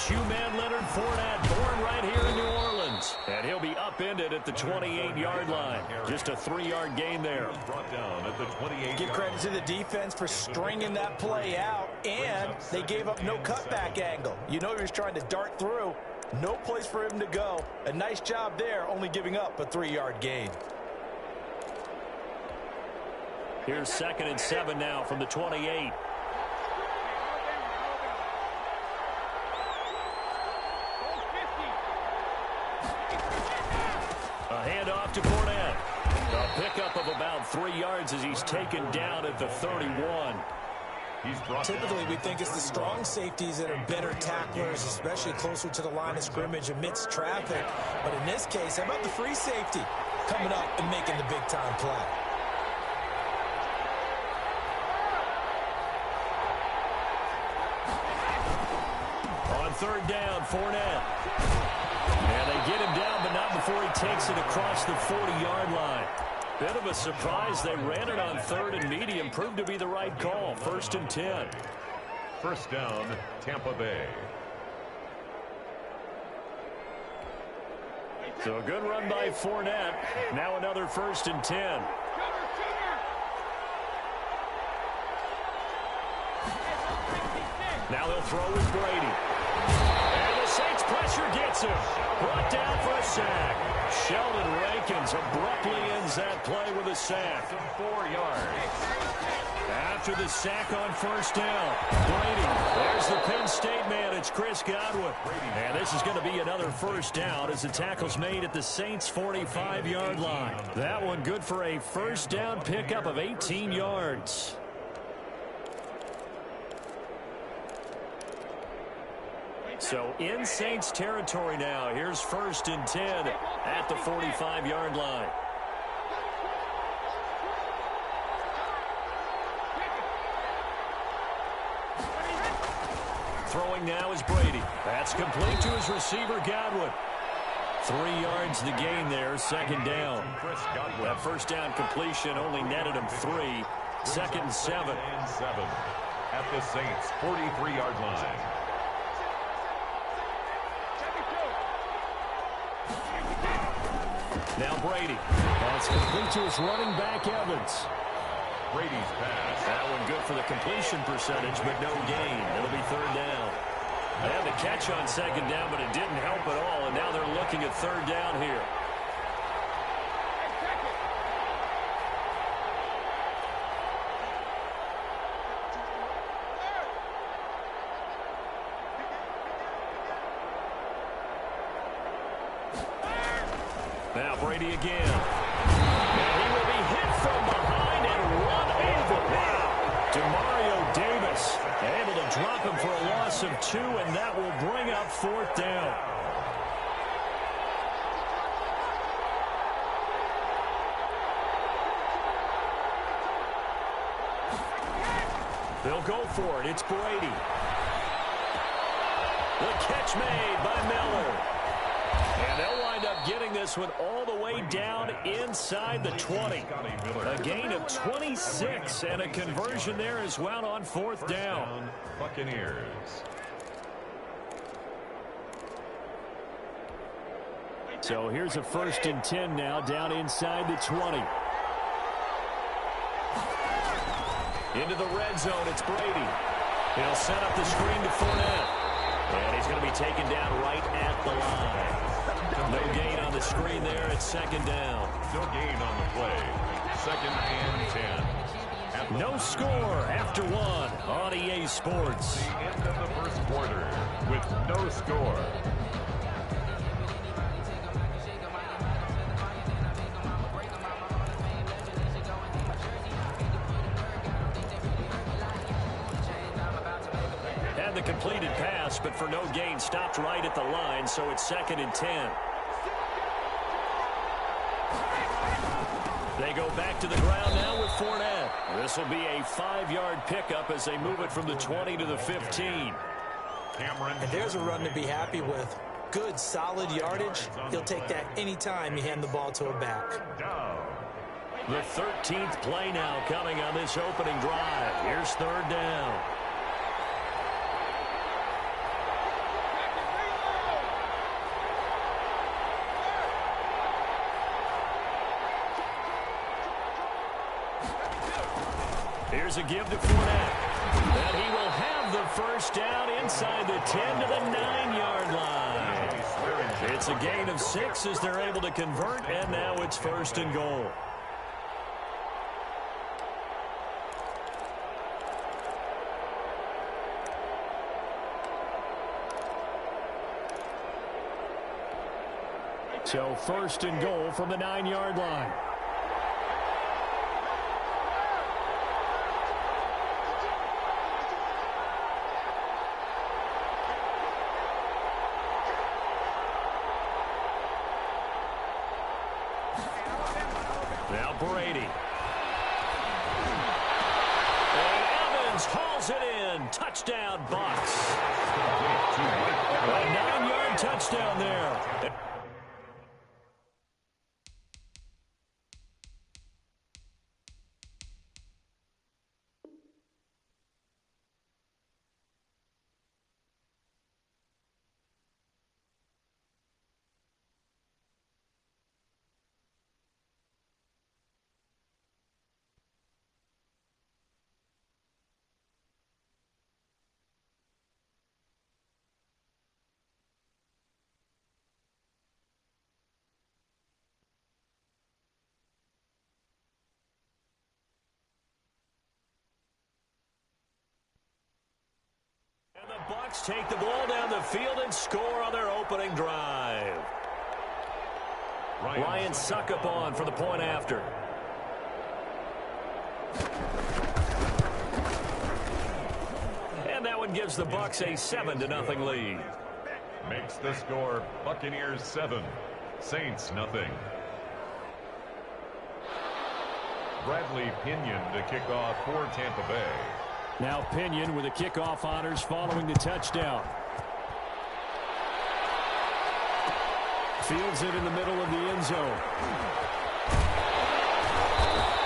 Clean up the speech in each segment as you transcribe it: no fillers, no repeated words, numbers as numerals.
shoeman Leonard Fournette, born right here in New Orleans. And he'll be upended at the 28-yard line. Just a 3-yard gain there. Brought down at the 28. Give credit to the defense for stringing that play out, and they gave up no cutback angle. You know he was trying to dart through. No place for him to go. A nice job there, only giving up a 3-yard gain. Here's 2nd and 7 now from the 28. A handoff to Fournette. A pickup of about 3 yards as he's taken down at the 31. Typically, we think it's the strong safeties that are better tacklers, especially closer to the line of scrimmage amidst traffic. But in this case, how about the free safety coming up and making the big-time play? On 3rd down, Fournette. And they get him down, but not before he takes it across the 40-yard line. Bit of a surprise. They ran it on 3rd and medium. Proved to be the right call. 1st and 10. First down, Tampa Bay. So a good run by Fournette. Now another 1st and 10. Now they'll throw with Brady. And the Saints pressure gets him. Brought down for a sack. Sheldon Rankins abruptly ends that play with a sack. 4 yards. After the sack on 1st down, Brady. There's the Penn State man. It's Chris Godwin. And this is going to be another 1st down as the tackle's made at the Saints' 45-yard line. That one good for a 1st down pickup of 18 yards. So in Saints territory now. Here's 1st and 10 at the 45-yard line. Throwing now is Brady. That's complete to his receiver, Godwin. 3 yards the gain there, 2nd down. That 1st down completion only netted him 3. 2nd and 7. At the Saints' 43-yard line. Now Brady. That's complete to his running back, Evans. Brady's pass. That one good for the completion percentage, but no gain. It'll be 3rd down. They had the catch on 2nd down, but it didn't help at all, and now they're looking at 3rd down here. Now Brady again. And he will be hit from behind and run over. Wow. DeMario Davis able to drop him for a loss of 2, and that will bring up 4th down. They'll go for it. It's Brady. The catch made by Miller. And they'll wind up getting this one all the way down inside the 20. A gain of 26 and a conversion there as well on 4th down. Buccaneers. So here's a 1st and 10 now down inside the 20. Into the red zone, it's Brady. He'll set up the screen to Fournette. And he's going to be taken down right at the line. No gain on the screen there. It's 2nd down. No gain on the play. 2nd and 10. No score after 1 on EA Sports. The end of the 1st quarter with no score. Had the completed pass, but for no gain, stopped right at the line, so it's 2nd and 10. They go back to the ground now with Fournette. This will be a 5-yard pickup as they move it from the 20 to the 15. Cameron. And there's a run to be happy with. Good, solid yardage. He'll take that anytime you hand the ball to a back. The 13th play now coming on this opening drive. Here's 3rd down. Here's a give to Fournette. And he will have the first down inside the 10 to the 9-yard line. It's a gain of 6 as they're able to convert, and now it's 1st and goal. So 1st and goal from the 9-yard line. Now Brady. And Evans hauls it in. Touchdown, Bucs. A 9-yard touchdown there. And the Bucs take the ball down the field and score on their opening drive. Ryan Succop for the point after. And that one gives the Bucs a 7-0 lead. Makes the score Buccaneers 7, Saints nothing. Bradley Pinion to kick off for Tampa Bay. Now Pinion with the kickoff honors following the touchdown. Fields it in the middle of the end zone.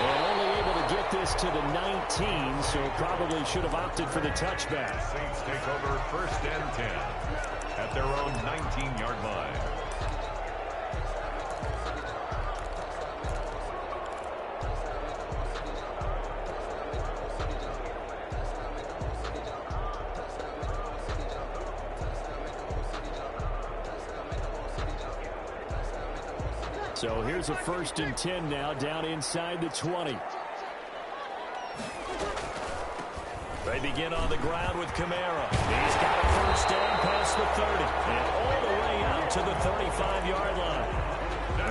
And only able to get this to the 19, so probably should have opted for the touchback. Saints take over 1st and 10 at their own 19-yard line. So here's a 1st and 10 now, down inside the 20. They begin on the ground with Kamara. He's got a 1st down past the 30 and all the way out to the 35-yard line.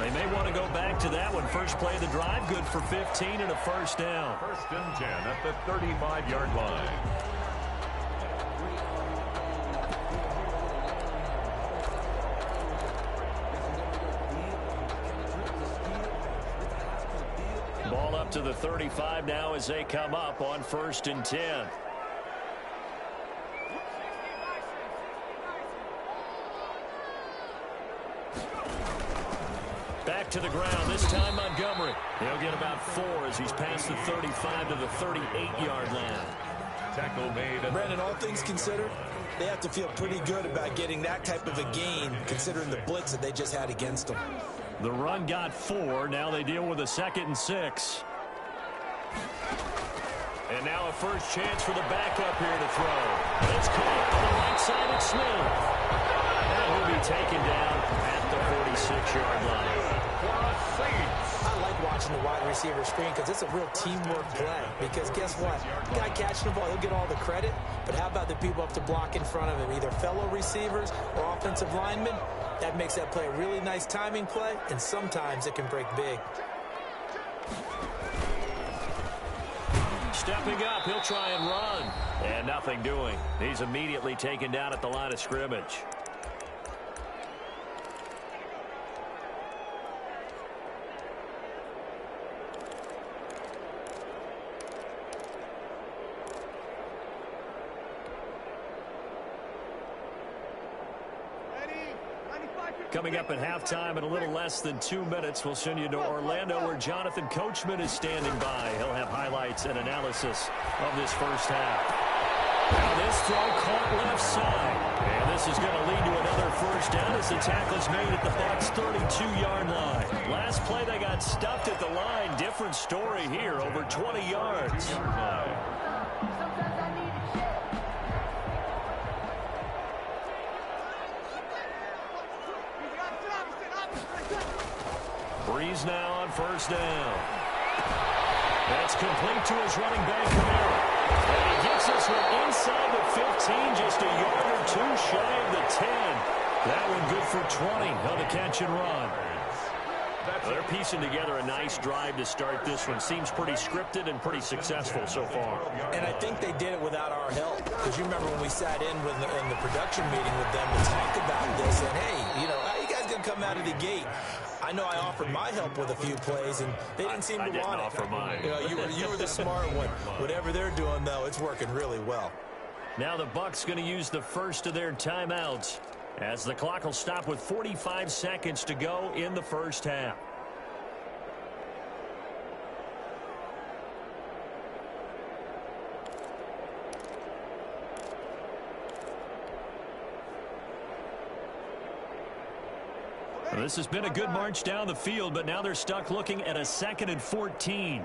They may want to go back to that one. First play of the drive, good for 15 and a 1st down. 1st and 10 at the 35-yard line. Ball up to the 35 now as they come up on 1st and 10. Back to the ground, this time Montgomery. He'll get about 4 as he's past the 35 to the 38-yard line. Tackle made. Brandon, all things considered, they have to feel pretty good about getting that type of a gain, considering the blitz that they just had against them. The run got 4. Now they deal with a 2nd and 6. And now a first chance for the backup here to throw. It's caught on the right side of Smith. And he'll be taken down at the 46-yard line. I like watching the wide receiver screen because it's a real teamwork play. Because guess what? The guy catching the ball, he'll get all the credit. But how about the people up to block in front of him, either fellow receivers or offensive linemen? That makes that play a really nice timing play, and sometimes it can break big. Stepping up, he'll try and run. And nothing doing. He's immediately taken down at the line of scrimmage. Coming up at halftime in a little less than 2 minutes, we'll send you to Orlando where Jonathan Coachman is standing by. He'll have highlights and analysis of this first half. Now this throw caught left side. And this this is going to lead to another first down as the tackle's made at the Bucs' 32-yard line. Last play, they got stuffed at the line. Different story here, over 20 yards. Breeze now on first down. That's complete to his running back, Kamara. And he gets this one inside the 15, just a yard or two shy of the 10. That one good for 20 on the catch and run. They're piecing together a nice drive to start this one. Seems pretty scripted and pretty successful so far. And I think they did it without our help. Because you remember when we sat in the production meeting with them to talk about this. And, hey, you know, how you guys going to come out of the gate? I know I offered my help with a few plays, and they didn't seem to want it. I didn't offer mine. You know, you were the smart one. Whatever they're doing, though, it's working really well. Now the Bucs going to use the first of their timeouts as the clock will stop with 45 seconds to go in the first half. Well, this has been a good march down the field, but now they're stuck looking at a 2nd and 14.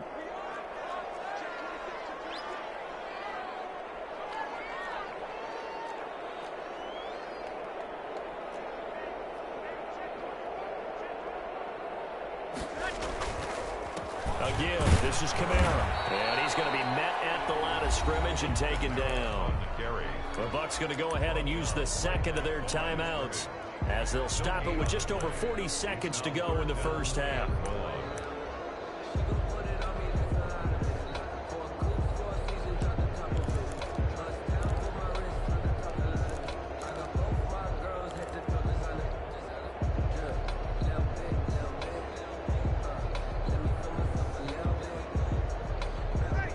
Again, this is Kamara. And he's going to be met at the line of scrimmage and taken down. The Bucs going to go ahead and use the second of their timeouts, as they'll stop it with just over 40 seconds to go in the first half.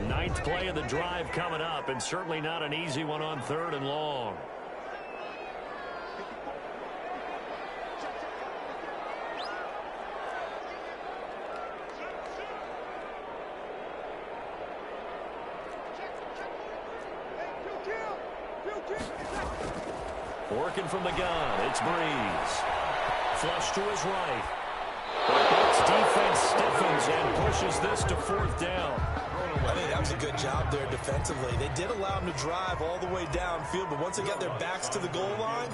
Ninth play of the drive coming up, and certainly not an easy one on 3rd and long. Working from the gun, it's Breeze. Flush to his right. The Bucs defense stiffens and pushes this to 4th down. I think that was a good job there defensively. They did allow them to drive all the way downfield, but once they got their backs to the goal line,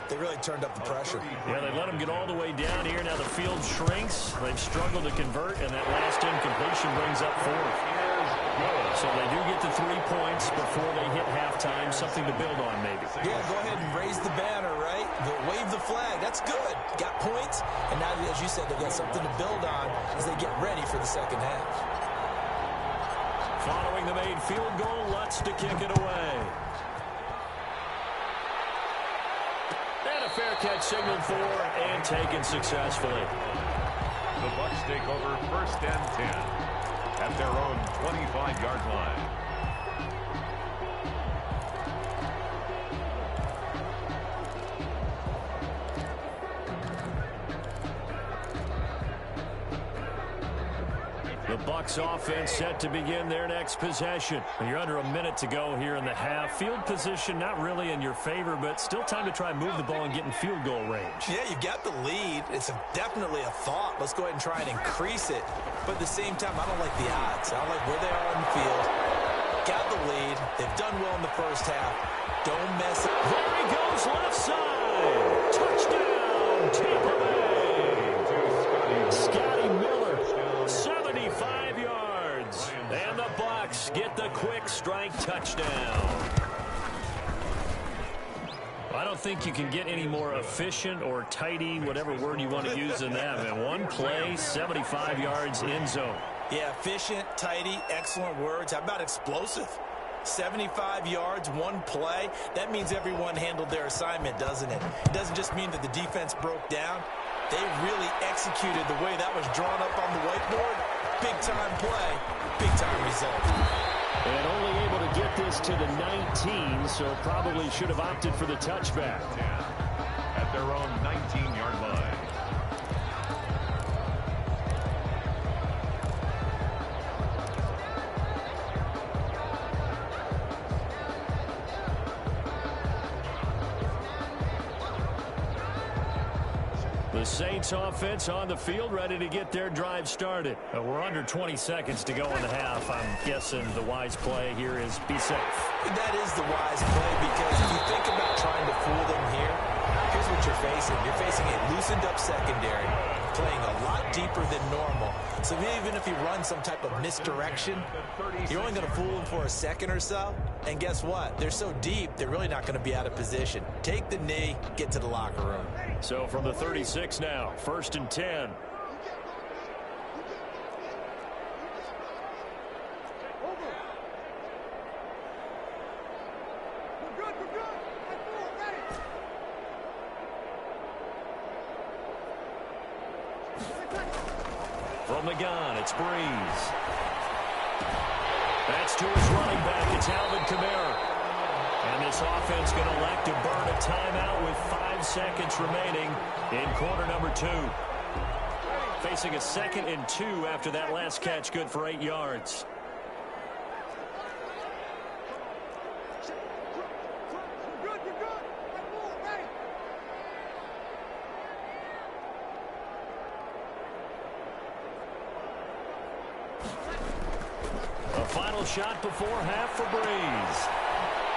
they really turned up the pressure. Yeah, they let them get all the way down here. Now the field shrinks. They've struggled to convert, and that last incompletion brings up 4th. So they do get to 3 points before they hit halftime. Something to build on, maybe. Yeah, go ahead and raise the banner, right? Wave the flag. That's good. Got points, and now, as you said, they've got something to build on as they get ready for the second half. Following the made field goal, Lutz to kick it away. And a fair catch signaled for and taken successfully. The Bucs take over 1st and 10 at their own 25-yard line. The Bucs offense set to begin their next possession. You're under a minute to go here in the half. Field position not really in your favor, but still time to try and move the ball and get in field goal range. Yeah, you got the lead. It's definitely a thought. Let's go ahead and try and increase it. But at the same time, I don't like the odds. I don't like where they are on the field. Got the lead. They've done well in the first half. Don't mess it. There he goes, left side. Touchdown, Tampa Bay. Scotty Miller, 75 yards. And the Bucs get the quick strike touchdown. I don't think you can get any more efficient or tidy, whatever word you want to use in that. Man, one play, 75 yards in zone. Yeah, efficient, tidy, excellent words. How about explosive? 75 yards, one play. That means everyone handled their assignment, doesn't it? It doesn't just mean that the defense broke down. They really executed the way that was drawn up on the whiteboard. Big-time play, big-time result. And only able to get this to the 19, so probably should have opted for the touchback. At their own 19-yard line. Saints offense on the field, ready to get their drive started. We're under 20 seconds to go in the half. I'm guessing the wise play here is be safe. That is the wise play, because if you think about trying to fool them here, here's what you're facing. You're facing a loosened up secondary, playing a lot deeper than normal. So even if you run some type of misdirection, you're only going to fool them for a second or so. And guess what? They're so deep, they're really not going to be out of position. Take the knee, get to the locker room. So from the 36 now, 1st and 10. From the gun, it's Breeze. That's to his running back. It's Alvin Kamara. And this offense going to elect to burn a timeout with 5 seconds remaining in quarter number 2. Facing a 2nd and 2 after that last catch, good for 8 yards. A final shot before half for Breeze.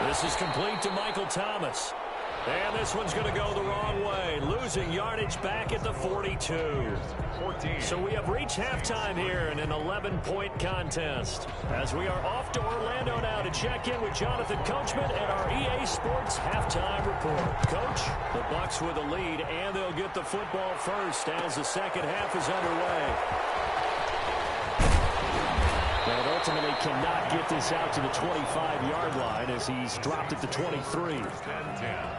This is complete to Michael Thomas. And this one's going to go the wrong way. Losing yardage back at the 42. 14. So we have reached halftime here in an 11-point contest. As we are off to Orlando now to check in with Jonathan Coachman and our EA Sports halftime report. Coach, the Bucs with a lead, and they'll get the football first as the second half is underway. And ultimately cannot get this out to the 25-yard line as he's dropped at the 23. 10-10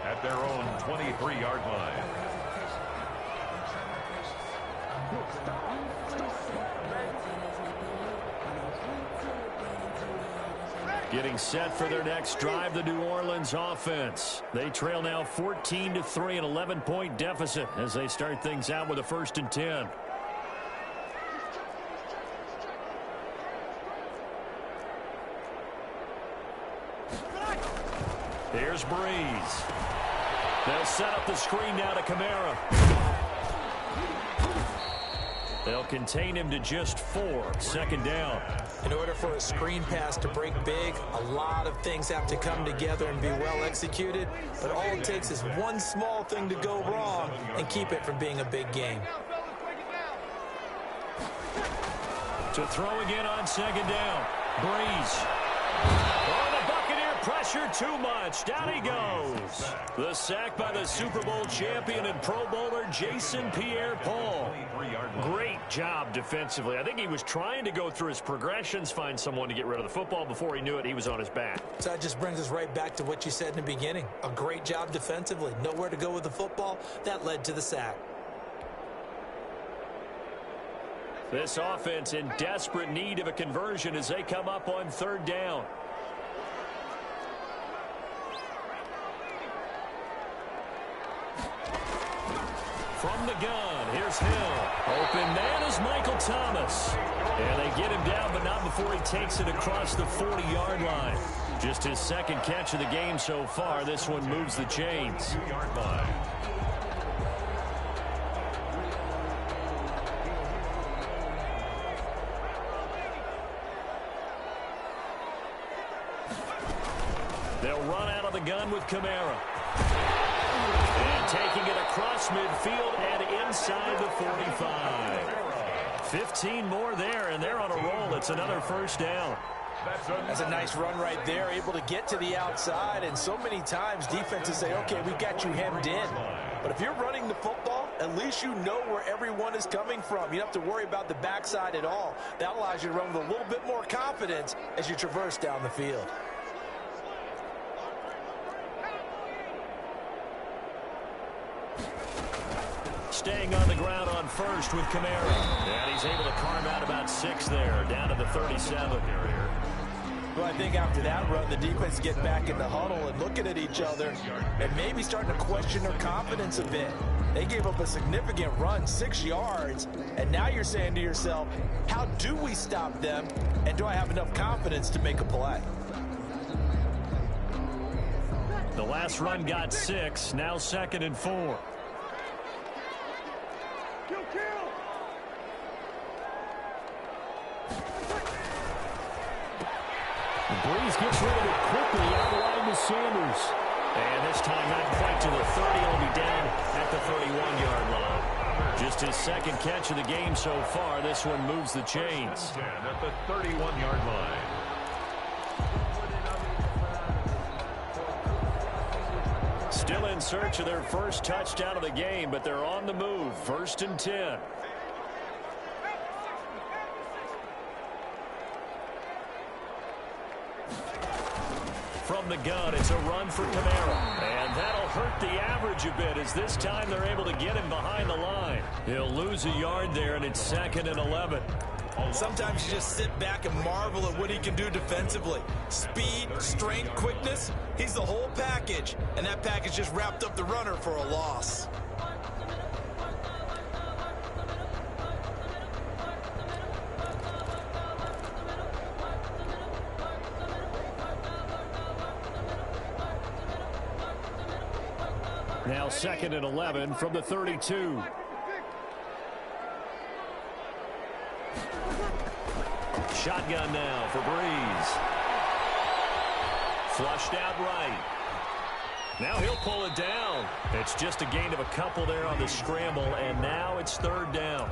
at their own 23-yard line. Getting set for their next drive, the New Orleans offense. They trail now 14-3, an 11-point deficit as they start things out with a 1st and 10. Here's Breeze. They'll set up the screen now to Kamara. They'll contain him to just 4. 2nd down. In order for a screen pass to break big, a lot of things have to come together and be well executed. But all it takes is one small thing to go wrong and keep it from being a big game. To throw again on 2nd down. Breeze. Pressure too much. Down he goes. The sack by the Super Bowl champion and Pro Bowler Jason Pierre-Paul. Great job defensively. I think he was trying to go through his progressions, find someone to get rid of the football. Before he knew it, he was on his back. So that just brings us right back to what you said in the beginning. A great job defensively. Nowhere to go with the football. That led to the sack. This offense in desperate need of a conversion as they come up on 3rd down. From the gun, here's Hill. Open man is Michael Thomas. And they get him down, but not before he takes it across the 40-yard line. Just his 2nd catch of the game so far. This one moves the chains. 2-yard line. They'll run out of the gun with Kamara. And taking it across midfield and inside the 45. 15 more there, and they're on a roll. It's another 1st down. That's a nice run right there, able to get to the outside. And so many times defenses say, okay, we got you hemmed in. But if you're running the football, at least you know where everyone is coming from. You don't have to worry about the backside at all. That allows you to run with a little bit more confidence as you traverse down the field. Staying on the ground on 1st with Kamara. And he's able to carve out about 6 there, down to the 37. Well, I think after that run, the defense get back in the huddle and looking at each other and maybe starting to question their confidence a bit. They gave up a significant run, 6 yards, and now you're saying to yourself, how do we stop them, and do I have enough confidence to make a play? The last run got 6, now 2nd and 4. Breeze gets rid of it quickly out line to Sanders. And this time not quite to the 30. It'll be down at the 31-yard line. Just his second catch of the game so far. This one moves the chains. At the 31-yard line. Still in search of their first touchdown of the game, but they're on the move. 1st and 10. From the gun, it's a run for Kamara. And that'll hurt the average a bit as this time they're able to get him behind the line. He'll lose a yard there, and it's 2nd and 11. Sometimes you just sit back and marvel at what he can do defensively. Speed, strength, quickness, he's the whole package. And that package just wrapped up the runner for a loss. Now 2nd and 11 from the 32. Shotgun now for Breeze. Flushed out right. Now he'll pull it down. It's just a gain of a couple there on the scramble, and now it's 3rd down.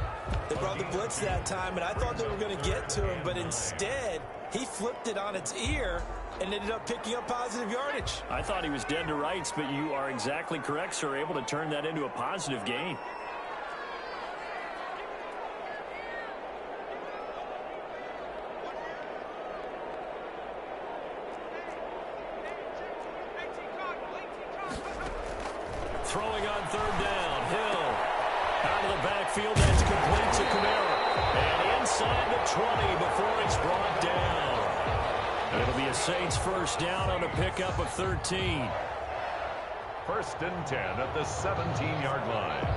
They brought the blitz that time, and I thought they were going to get to him, but instead he flipped it on its ear and ended up picking up positive yardage. I thought he was dead to rights, but you are exactly correct, sir. Able to turn that into a positive gain. Throwing on 3rd down. Hill out of the backfield. That's complete to Kamara. And inside the 20 before it's brought down. It'll be a Saints 1st down on a pickup of 13. 1st and 10 at the 17-yard line.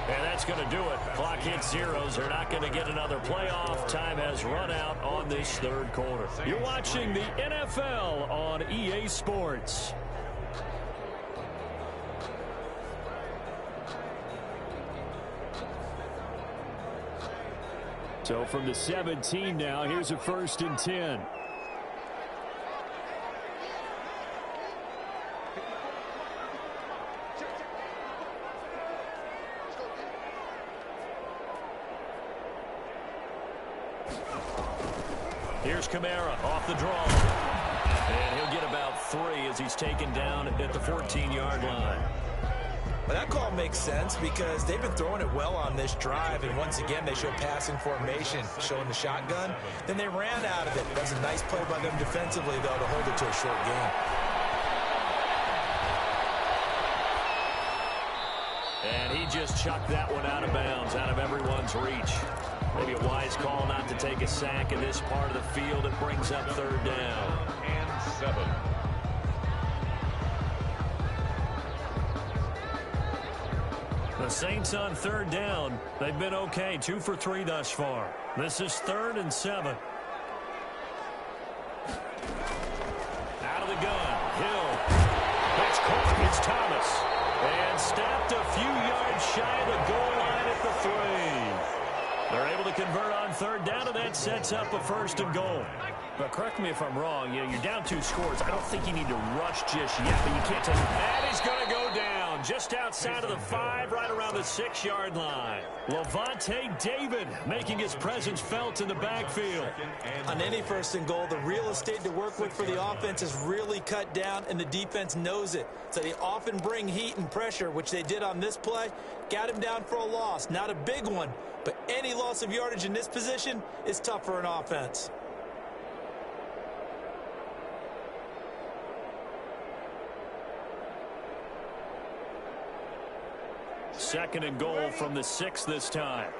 And that's going to do it. Clock hits zeros. They're not going to get another playoff. Time has run out on this 3rd quarter. You're watching the NFL on EA Sports. So from the 17 now, here's a 1st and 10. Here's Kamara off the draw. And he'll get about 3 as he's taken down at the 14-yard line. Well, that call makes sense because they've been throwing it well on this drive, and once again they show passing formation, showing the shotgun. Then they ran out of it. That was a nice play by them defensively, though, to hold it to a short game. And he just chucked that one out of bounds, out of everyone's reach. Maybe a wise call not to take a sack in this part of the field. It brings up 3rd down. And 7. The Saints on 3rd down. They've been okay. 2 for 3 thus far. This is 3rd and 7. Out of the gun. Hill. It's caught. It's Thomas. And snapped a few yards shy of the goal line at the 3. They're able to convert on 3rd down, and that sets up a 1st and goal. But correct me if I'm wrong. You know, you're down 2 scores. I don't think you need to rush just yet, but you can't take it. And he's going to go down just outside of the 5, right around the 6-yard line. Levante David making his presence felt in the backfield. On any 1st and goal, the real estate to work with for the offense is really cut down, and the defense knows it. So they often bring heat and pressure, which they did on this play. Got him down for a loss. Not a big one, but any loss of yardage in this position is tough for an offense. Second and goal from the 6 this time.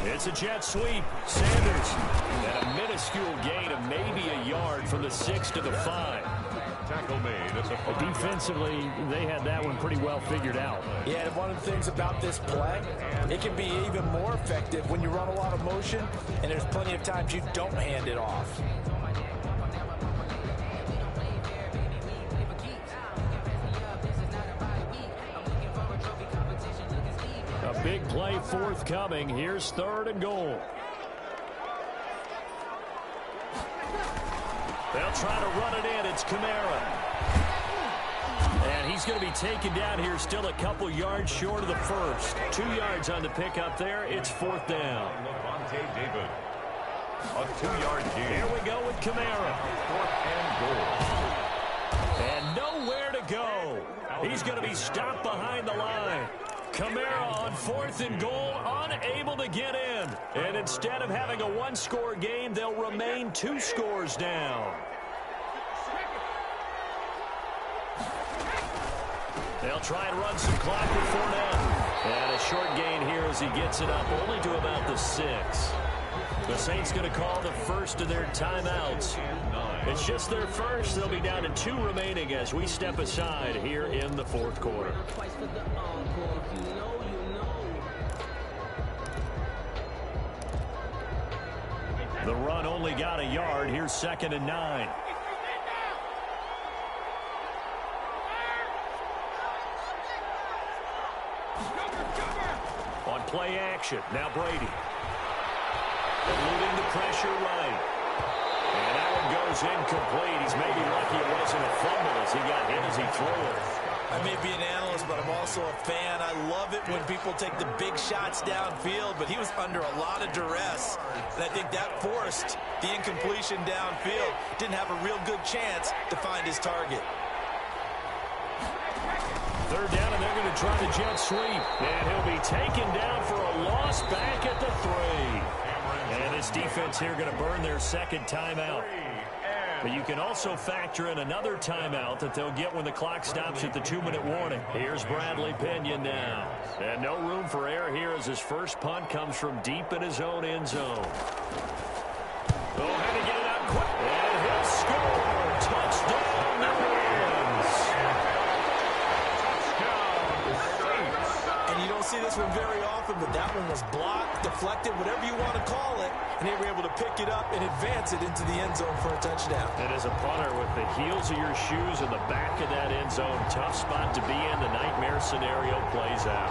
It's a jet sweep. Sanders. And a minuscule gain of maybe a yard from the 6 to the 5. Tackle made at the 5. Defensively, they had that one pretty well figured out. Yeah, and one of the things about this play, it can be even more effective when you run a lot of motion, and there's plenty of times you don't hand it off. Big play forthcoming. Here's 3rd and goal. They'll try to run it in. It's Kamara. And he's going to be taken down here, still a couple yards short of the first. 2 yards on the pickup there. It's 4th down. David. A 2-yard gain. Here we go with Kamara. 4th and goal. And nowhere to go. He's going to be stopped behind the line. Kamara on 4th and goal, unable to get in. And instead of having a 1-score game, they'll remain 2 scores down. They'll try and run some clock with Fournette. And a short gain here as he gets it up only to about the 6. The Saints going to call the first of their timeouts. It's just their first. They'll be down to 2 remaining as we step aside here in the 4th quarter. The run only got a yard. Here's 2nd and 9. On play action. Now Brady. Eluding the pressure right. And that one goes incomplete. He's maybe lucky it wasn't a fumble as he got hit as he threw it. I may be an analyst, but I'm also a fan. I love it when people take the big shots downfield, but he was under a lot of duress. And I think that forced the incompletion downfield. Didn't have a real good chance to find his target. 3rd down, and they're going to try the jet sweep. And he'll be taken down for a loss back at the 3. And this defense here going to burn their 2nd timeout. But you can also factor in another timeout that they'll get when the clock stops at the 2-minute warning. Here's Bradley Pinion now. And no room for error here as his first punt comes from deep in his own end zone. Oh, had to get it out quick. And he'll score. Touchdown, New Orleans. And you don't see this one very often, but that one was blocked, deflected, whatever you want to call it, and they were able to pick it up and advance it into the end zone for a touchdown. And as a punter, with the heels of your shoes in the back of that end zone, tough spot to be in. The nightmare scenario plays out.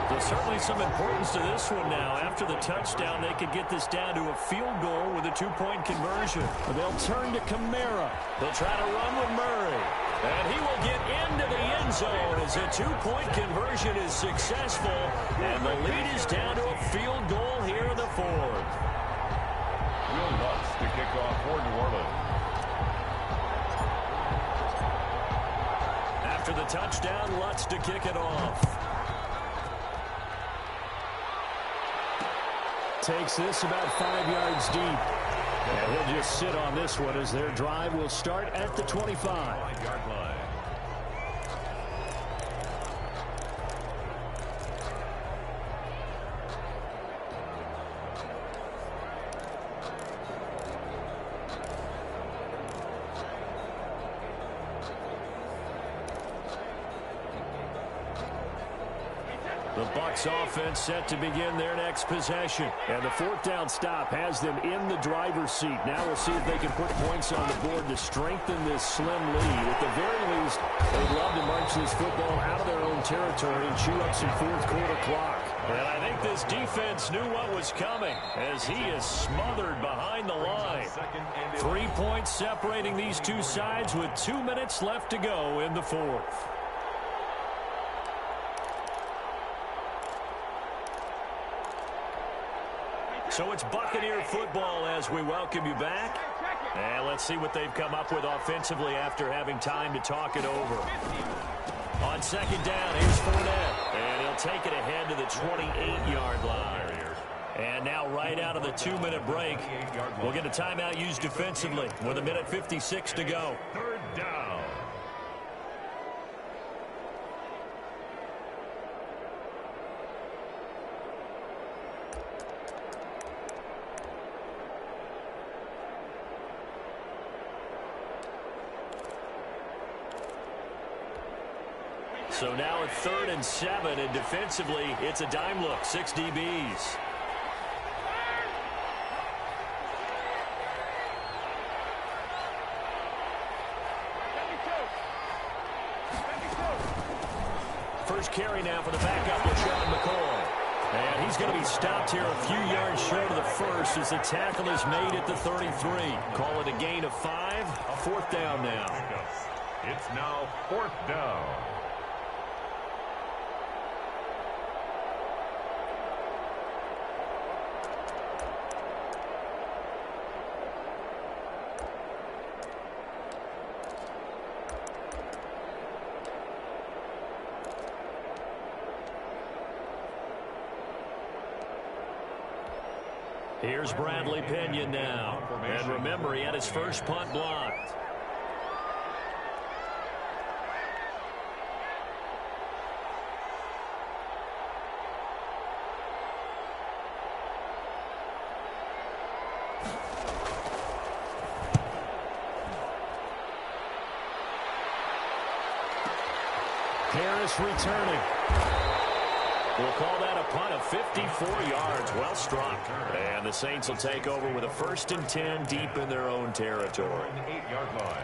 There's certainly some importance to this one now. After the touchdown, they could get this down to a field goal with a 2-point conversion. They'll turn to Kamara. They'll try to run with Murray. And he will get into the end zone as a 2-point conversion is successful. And the lead is down to a field goal here in the 4th. Will Lutz to kick off for New Orleans. After the touchdown, Lutz to kick it off. Takes this about 5 yards deep. And he'll just sit on this one as their drive will start at the 25. 5-yard line. The Bucs offense set to begin their next possession. And the 4th down stop has them in the driver's seat. Now we'll see if they can put points on the board to strengthen this slim lead. At the very least, they'd love to march this football out of their own territory and chew up some 4th quarter clock. And I think this defense knew what was coming as he is smothered behind the line. 3 points separating these two sides with 2 minutes left to go in the 4th. So it's Buccaneer football as we welcome you back. And let's see what they've come up with offensively after having time to talk it over. On 2nd down, here's Fournette. And he'll take it ahead to the 28-yard line. And now right out of the 2-minute break, we'll get a timeout used defensively with 1:56 to go. 3rd down. So now at 3rd and 7, and defensively, it's a dime look, 6 DBs. First carry now for the backup, LaShawn McCoy. And he's going to be stopped here a few yards short of the first as the tackle is made at the 33. Call it a gain of 5, a fourth down now. It's now fourth down. Here's Bradley Pinion now. And remember, he had his first punt blocked. Harris returning. We'll call that a punt of 54 yards. Well struck. And the Saints will take over with a 1st and 10 deep in their own territory. 8-yard line.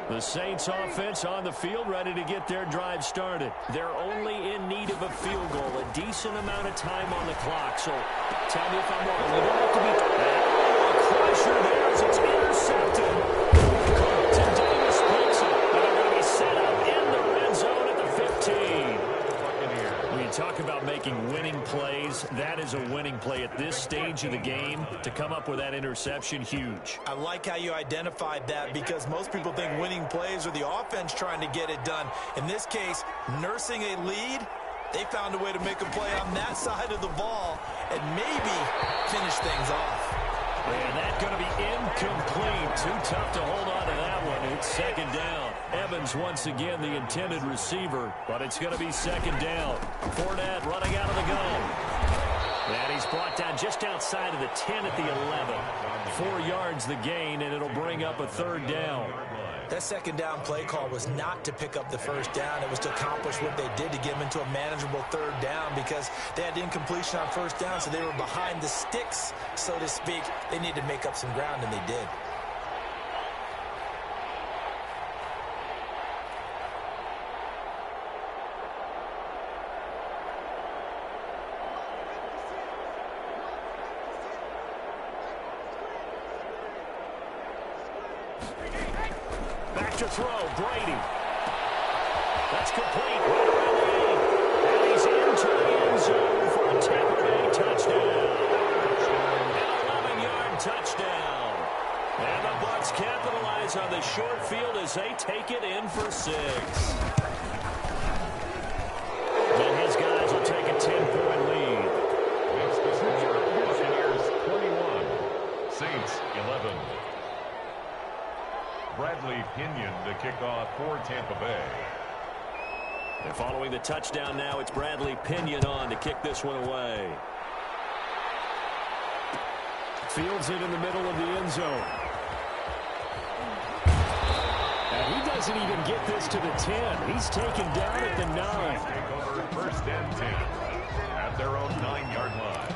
The Saints offense on the field, ready to get their drive started. They're only in need of a field goal, a decent amount of time on the clock. So tell me if I'm wrong. We don't have to be a crusher there as it's intercepted. Carlton Davis picks it. And they're going to be set up in the red zone at the 15. When you talk about making winning plays, that is a winning play at this stage of the game. To come up with that interception, huge. I like how you identified that because most people think winning plays are the offense trying to get it done. In this case, nursing a lead, they found a way to make a play on that side of the ball and maybe finish things off. And that's going to be incomplete. Too tough to hold on to that one. It's second down. Evans once again the intended receiver, but it's going to be second down. Fournette running out of the gun. And he's brought down just outside of the 10 at the 11. 4 yards the gain, and it'll bring up a third down. That second down play call was not to pick up the first down. It was to accomplish what they did to get them into a manageable third down because they had incompletion on first down, so they were behind the sticks, so to speak. They needed to make up some ground, and they did. To throw, Brady. That's complete. Right around the 8. And he's into the end zone for a Tampa Bay touchdown. An 11-yard touchdown. And the Bucs capitalize on the short field as they take it in for 6. And his guys will take a 10-point lead. That's the score. Buccaneers 21. Saints 11. Bradley Pinion to kick off for Tampa Bay. And following the touchdown now, it's Bradley Pinion on to kick this one away. Fields it in the middle of the end zone. And he doesn't even get this to the 10. He's taken down at the 9. Take over 1st and 10 at their own 9-yard line.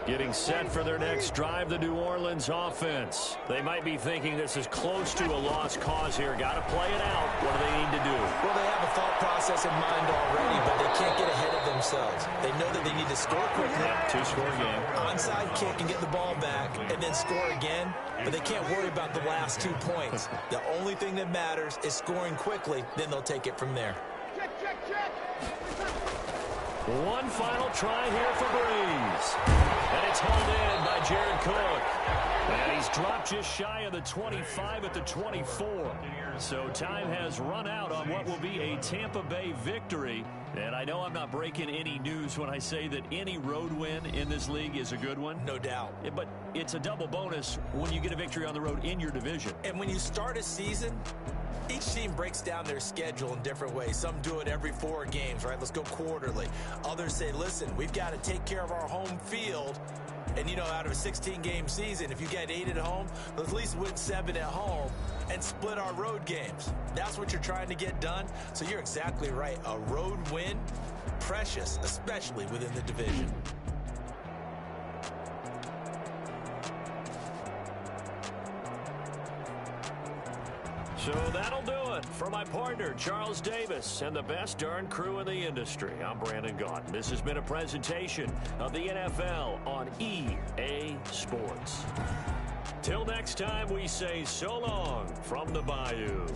Getting set for their next drive, the New Orleans offense. They might be thinking this is close to a lost cause here. Got to play it out. What do they need to do? Well, they have a thought process in mind already, but they can't get ahead of themselves. They know that they need to score quickly. Yeah, 2-score game. Onside kick and get the ball back and then score again, but they can't worry about the last 2 points. The only thing that matters is scoring quickly, then they'll take it from there. One final try here for Breeze. And it's hauled in by Jared Cook. And he's dropped just shy of the 25 at the 24. So time has run out on what will be a Tampa Bay victory. And I know I'm not breaking any news when I say that any road win in this league is a good one. No doubt. But it's a double bonus when you get a victory on the road in your division. And when you start a season, each team breaks down their schedule in different ways. Some do it every 4 games, right? Let's go quarterly. Others say, listen, we've got to take care of our home field And, you know, out of a 16-game season, if you get 8 at home, let's at least win 7 at home and split our road games. That's what you're trying to get done. So you're exactly right. A road win, precious, especially within the division. So that'll do it for my partner, Charles Davis, and the best darn crew in the industry. I'm Brandon Gaudin. This has been a presentation of the NFL on EA Sports. Till next time, we say so long from the Bayou.